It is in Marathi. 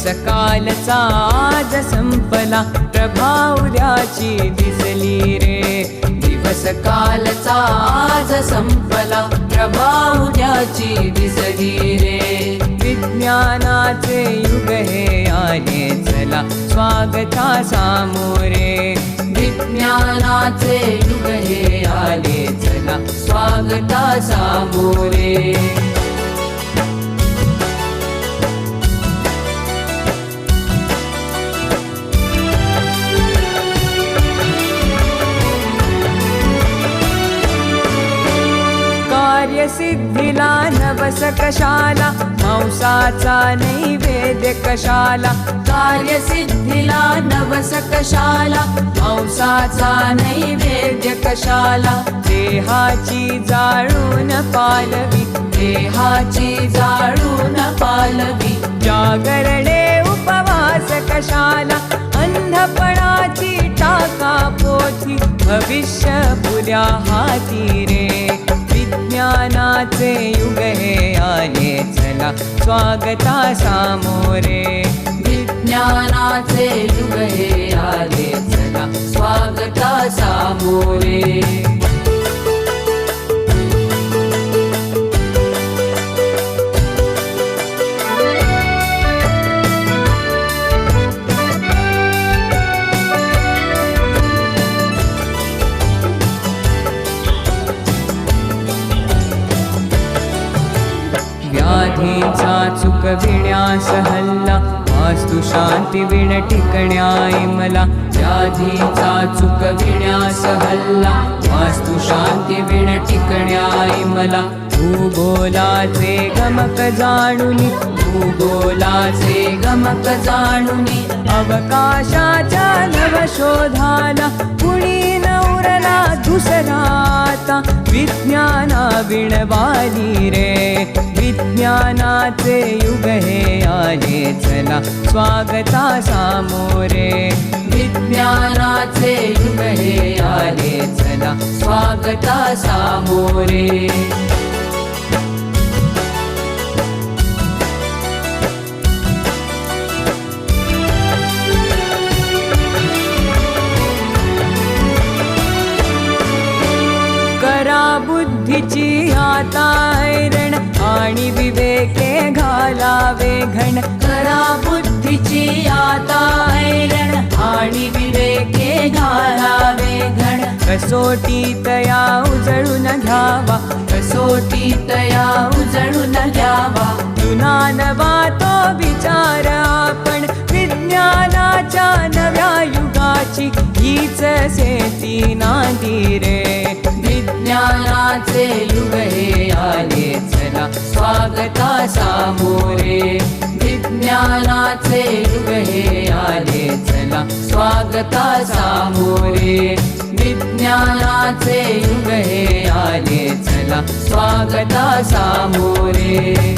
कालचा आज संपला, प्रभा उद्याची दिसली रे. दिवस कालचा आज संपला, प्रभा उद्याची दिसली रे. विज्ञानाचे युग हे आले चला, स्वागता सामोरे. विज्ञानाचे युग हे आले चला, स्वागता सामोरे. कार्यसिद्धीला नवस कशाला, मांसाचा नैवेद्य कशाला. कार्यसिद्धीला नवस कशाला, मांसाचा नैवेद्य कशाला. देहाची जाळून पालवी, देहाची जाळून पालवी. जागरणे उपवास कशाला, अंधपणाची टाका पोथी. भविष्य पुऱ्या हाती रे. विज्ञानाचे युग हे आले चला, स्वागता सामोरे. विज्ञानाचे युग हे आले चला, स्वागता सामोरे. व्याधीचा चुकविण्यास हल्ला, वास्तु शांती विण टिकण्याय मला. व्याधीचा चुकविण्यास हल्ला, वास्तु शांती विण टिकण्याय मला. भूगोलाचे गमक जाणुनी, भूगोलाचे गमक जाणुनी. अवकाशाच्या नवशोधाला, कुणी नवरला दुसराता. विज्ञाना विणवाली रे. विज्ञानाचे युग हे आले चला, स्वागता सामोरे. विज्ञानाचे युग हे आले चला, स्वागता सामोरे. बुद्धीची आता ऐरण, आणि विवेके घालावे घण. करा बुद्धीची आता ऐरण, आणि विवेके घालावे घण. कसोटी तया उजळून घ्यावा, कसोटी तया उजळून घ्यावा. जुना नवा तो विचार आपण, विज्ञानाच्या नव्या युगाची हीच सेती नांदी रे. विज्ञानाचे युग हे आले चला, स्वागता सामोरे. विज्ञानाचे युग हे आले चला, स्वागता सामोरे. विज्ञानाचे युग हे आले चला, स्वागता सामोरे.